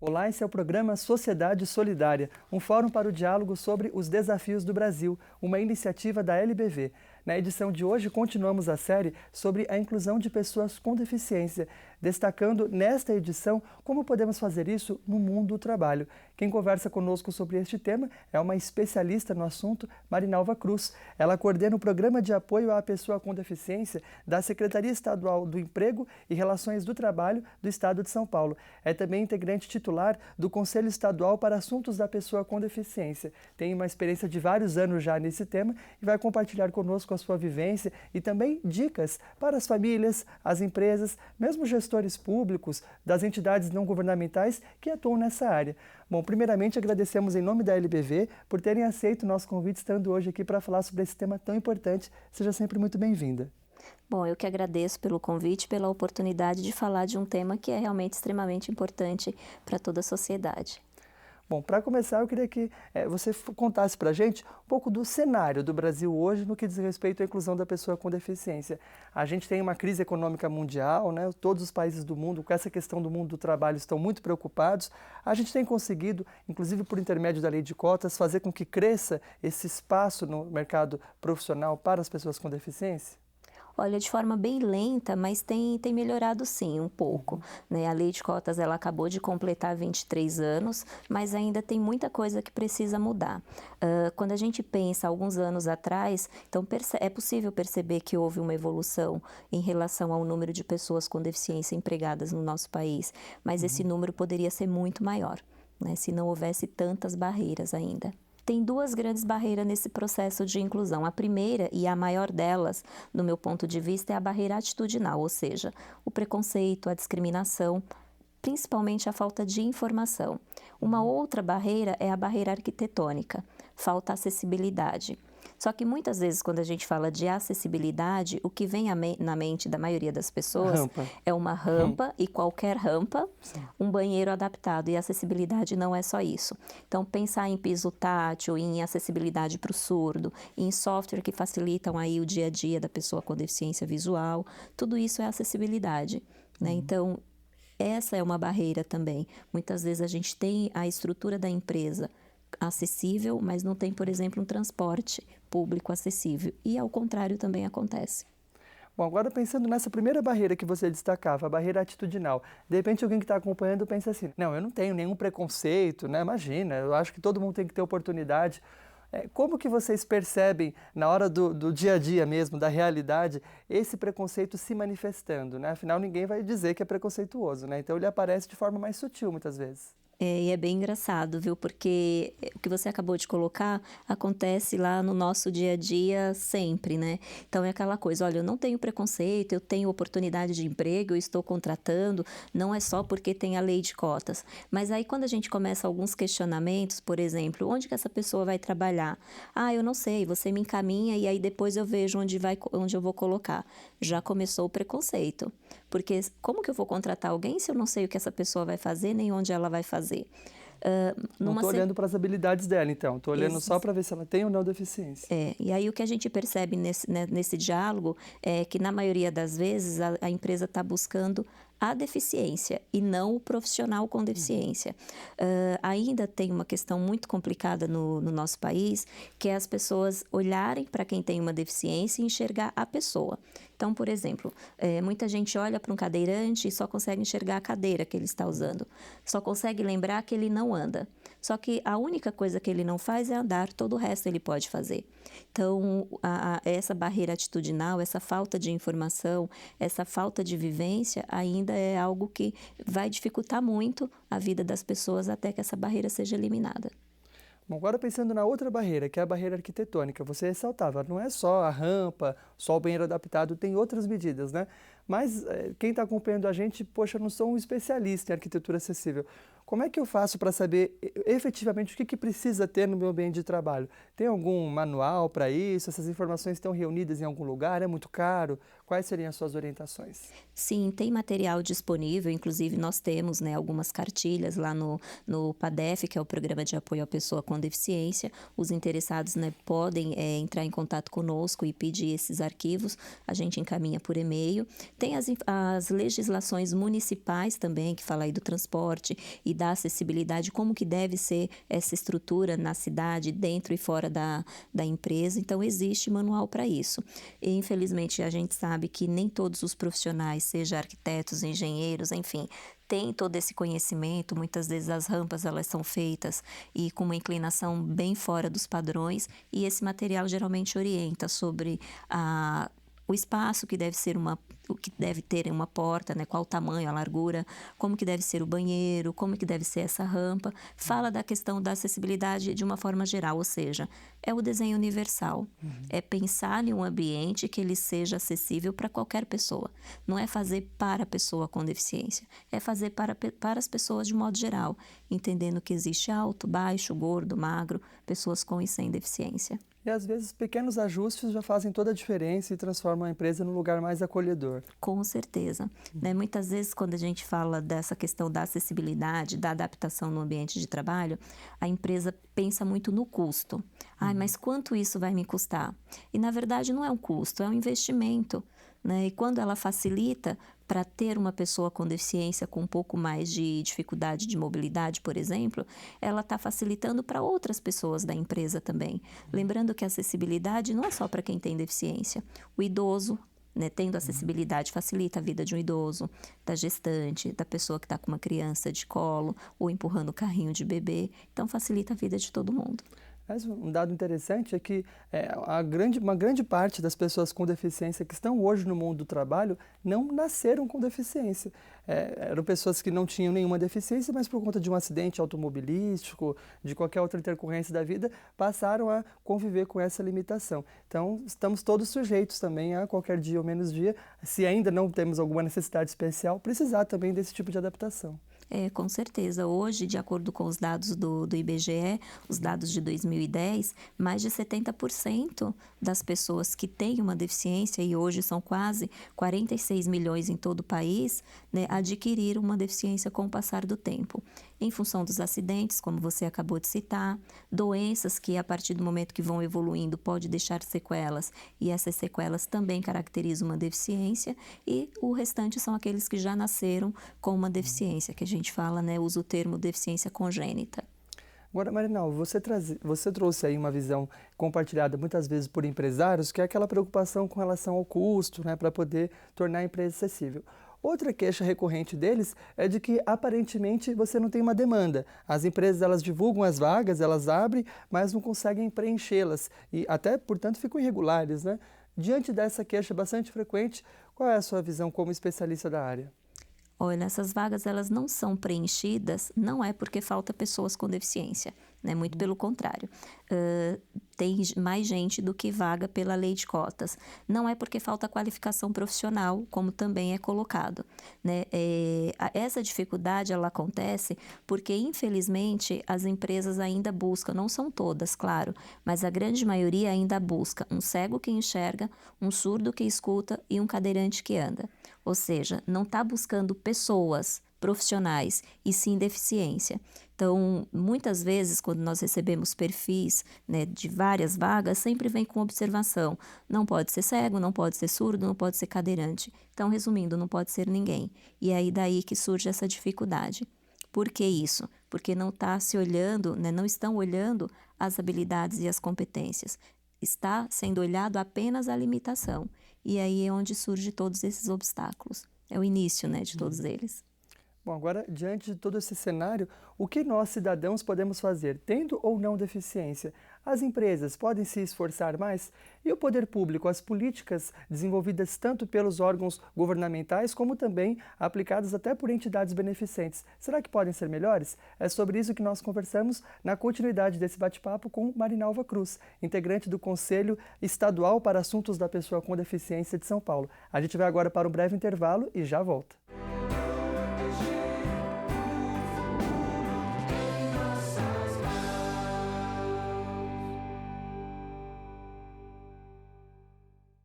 Olá, esse é o programa Sociedade Solidária, um fórum para o diálogo sobre os desafios do Brasil, uma iniciativa da LBV. Na edição de hoje, continuamos a série sobre a inclusão de pessoas com deficiência, destacando nesta edição como podemos fazer isso no mundo do trabalho. Quem conversa conosco sobre este tema é uma especialista no assunto, Marinalva Cruz. Ela coordena o Programa de Apoio à Pessoa com Deficiência da Secretaria Estadual do Emprego e Relações do Trabalho do Estado de São Paulo. É também integrante titular do Conselho Estadual para Assuntos da Pessoa com Deficiência. Tem uma experiência de vários anos já nesse tema e vai compartilhar conosco a sua vivência e também dicas para as famílias, as empresas, mesmo gestores públicos, das entidades não governamentais que atuam nessa área. Bom, primeiramente agradecemos em nome da LBV por terem aceito o nosso convite, estando hoje aqui para falar sobre esse tema tão importante. Seja sempre muito bem-vinda. Bom, eu que agradeço pelo convite, pela oportunidade de falar de um tema que é realmente extremamente importante para toda a sociedade. Bom, para começar, eu queria que você contasse para a gente um pouco do cenário do Brasil hoje no que diz respeito à inclusão da pessoa com deficiência. A gente tem uma crise econômica mundial, né? Todos os países do mundo, com essa questão do mundo do trabalho, estão muito preocupados. A gente tem conseguido, inclusive por intermédio da lei de cotas, fazer com que cresça esse espaço no mercado profissional para as pessoas com deficiência? Olha, de forma bem lenta, mas tem melhorado sim, um pouco, né? A lei de cotas, ela acabou de completar 23 anos, mas ainda tem muita coisa que precisa mudar. Quando a gente pensa alguns anos atrás, então é possível perceber que houve uma evolução em relação ao número de pessoas com deficiência empregadas no nosso país, mas esse número poderia ser muito maior, né? Se não houvesse tantas barreiras ainda. Tem duas grandes barreiras nesse processo de inclusão. A primeira e a maior delas, do meu ponto de vista, é a barreira atitudinal, ou seja, o preconceito, a discriminação, principalmente a falta de informação. Uma outra barreira é a barreira arquitetônica, falta acessibilidade. Só que muitas vezes, quando a gente fala de acessibilidade, o que vem na mente da maioria das pessoas é uma rampa e qualquer rampa, um banheiro adaptado, e acessibilidade não é só isso. Então, pensar em piso tátil, em acessibilidade para o surdo, em software que facilitam aí o dia a dia da pessoa com deficiência visual, tudo isso é acessibilidade, né? Então, essa é uma barreira também. Muitas vezes a gente tem a estrutura da empresa acessível, mas não tem, por exemplo, um transporte público acessível. E ao contrário também acontece. Bom, agora pensando nessa primeira barreira que você destacava, a barreira atitudinal, de repente alguém que está acompanhando pensa assim, não, eu não tenho nenhum preconceito, né? Imagina, eu acho que todo mundo tem que ter oportunidade. Como que vocês percebem, na hora do dia a dia mesmo, da realidade, esse preconceito se manifestando, né? Afinal, ninguém vai dizer que é preconceituoso, né? Então ele aparece de forma mais sutil, muitas vezes. E é bem engraçado, viu? Porque o que você acabou de colocar acontece lá no nosso dia a dia sempre, né? Então é aquela coisa, olha, eu não tenho preconceito, eu tenho oportunidade de emprego, eu estou contratando, não é só porque tem a lei de cotas. Mas aí quando a gente começa alguns questionamentos, por exemplo, onde que essa pessoa vai trabalhar? Ah, eu não sei, você me encaminha e aí depois eu vejo onde eu vou colocar. Já começou o preconceito. Porque como que eu vou contratar alguém se eu não sei o que essa pessoa vai fazer, nem onde ela vai fazer? Não estou olhando para as habilidades dela, então. Estou olhando só para ver se ela tem ou não deficiência. E aí o que a gente percebe nesse diálogo é que, na maioria das vezes, a empresa está buscando a deficiência e não o profissional com deficiência. Ainda tem uma questão muito complicada no nosso país, que é as pessoas olharem para quem tem uma deficiência e enxergar a pessoa. Então, por exemplo, muita gente olha para um cadeirante e só consegue enxergar a cadeira que ele está usando. Só consegue lembrar que ele não anda. Só que a única coisa que ele não faz é andar, todo o resto ele pode fazer. Então, essa barreira atitudinal, essa falta de informação, essa falta de vivência ainda é algo que vai dificultar muito a vida das pessoas até que essa barreira seja eliminada. Bom, agora pensando na outra barreira, que é a barreira arquitetônica, você ressaltava, não é só a rampa, só o banheiro adaptado, tem outras medidas, né? Mas quem está acompanhando a gente, poxa, eu não sou um especialista em arquitetura acessível. Como é que eu faço para saber efetivamente o que precisa ter no meu ambiente de trabalho? Tem algum manual para isso? Essas informações estão reunidas em algum lugar? É muito caro? Quais seriam as suas orientações? Sim, tem material disponível, inclusive nós temos, né, algumas cartilhas lá no PADEF, que é o Programa de Apoio à Pessoa com Deficiência. Os interessados, né, podem entrar em contato conosco e pedir esses arquivos, a gente encaminha por e-mail. Tem as legislações municipais também, que fala aí do transporte e da acessibilidade, como que deve ser essa estrutura na cidade, dentro e fora da empresa. Então, existe manual para isso. E, infelizmente, a gente sabe que nem todos os profissionais, seja arquitetos, engenheiros, enfim, tem todo esse conhecimento. Muitas vezes as rampas elas são feitas e com uma inclinação bem fora dos padrões, e esse material geralmente orienta sobre o espaço que deve ser o que deve ter uma porta, né? Qual o tamanho, a largura, como que deve ser o banheiro, como que deve ser essa rampa. Fala da questão da acessibilidade de uma forma geral, ou seja, é o desenho universal. É pensar em um ambiente que ele seja acessível para qualquer pessoa. Não é fazer para a pessoa com deficiência, é fazer para as pessoas de modo geral, entendendo que existe alto, baixo, gordo, magro, pessoas com e sem deficiência. E às vezes pequenos ajustes já fazem toda a diferença e transformam a empresa num lugar mais acolhedor. Com certeza. Né? Muitas vezes, quando a gente fala dessa questão da acessibilidade, da adaptação no ambiente de trabalho, a empresa pensa muito no custo. Mas quanto isso vai me custar? E, na verdade, não é um custo, é um investimento. Né? E quando ela facilita para ter uma pessoa com deficiência com um pouco mais de dificuldade de mobilidade, por exemplo, ela está facilitando para outras pessoas da empresa também. Lembrando que a acessibilidade não é só para quem tem deficiência. O idoso, né, tendo acessibilidade, facilita a vida de um idoso, da gestante, da pessoa que está com uma criança de colo ou empurrando o carrinho de bebê. Então, facilita a vida de todo mundo. Mas um dado interessante é que uma grande parte das pessoas com deficiência que estão hoje no mundo do trabalho não nasceram com deficiência. Eram pessoas que não tinham nenhuma deficiência, mas por conta de um acidente automobilístico, de qualquer outra intercorrência da vida, passaram a conviver com essa limitação. Então, estamos todos sujeitos também a qualquer dia ou menos dia, se ainda não temos alguma necessidade especial, precisar também desse tipo de adaptação. Com certeza. Hoje, de acordo com os dados do IBGE, os dados de 2010, mais de 70% das pessoas que têm uma deficiência, e hoje são quase 46 milhões em todo o país, né, adquiriram uma deficiência com o passar do tempo. Em função dos acidentes, como você acabou de citar, doenças que a partir do momento que vão evoluindo pode deixar sequelas, e essas sequelas também caracterizam uma deficiência, e o restante são aqueles que já nasceram com uma deficiência, que a gente fala, né, usa o termo deficiência congênita. Agora, Marinal, você trouxe aí uma visão compartilhada muitas vezes por empresários, que é aquela preocupação com relação ao custo, né, para poder tornar a empresa acessível. Outra queixa recorrente deles é de que, aparentemente, você não tem uma demanda. As empresas, elas divulgam as vagas, elas abrem, mas não conseguem preenchê-las e até, portanto, ficam irregulares, né? Diante dessa queixa bastante frequente, qual é a sua visão como especialista da área? Olha, essas vagas elas não são preenchidas, não é porque falta pessoas com deficiência, né? Muito pelo contrário. Tem mais gente do que vaga pela lei de cotas. Não é porque falta qualificação profissional, como também é colocado, né? Essa dificuldade ela acontece porque, infelizmente, as empresas ainda buscam, não são todas, claro, mas a grande maioria ainda busca um cego que enxerga, um surdo que escuta e um cadeirante que anda. Ou seja, não está buscando pessoas profissionais e sim deficiência. Então, muitas vezes, quando nós recebemos perfis, né, de várias vagas, sempre vem com observação. Não pode ser cego, não pode ser surdo, não pode ser cadeirante. Então, resumindo, não pode ser ninguém. E aí daí que surge essa dificuldade. Por que isso? Porque não está se olhando, né, não estão olhando as habilidades e as competências. Está sendo olhado apenas a limitação. E aí é onde surgem todos esses obstáculos. É o início, né, de todos eles. Bom, agora, diante de todo esse cenário, o que nós, cidadãos, podemos fazer, tendo ou não deficiência? As empresas podem se esforçar mais? E o poder público, as políticas desenvolvidas tanto pelos órgãos governamentais, como também aplicadas até por entidades beneficentes, será que podem ser melhores? É sobre isso que nós conversamos na continuidade desse bate-papo com Marinalva Cruz, integrante do Conselho Estadual para Assuntos da Pessoa com Deficiência de São Paulo. A gente vai agora para um breve intervalo e já volta.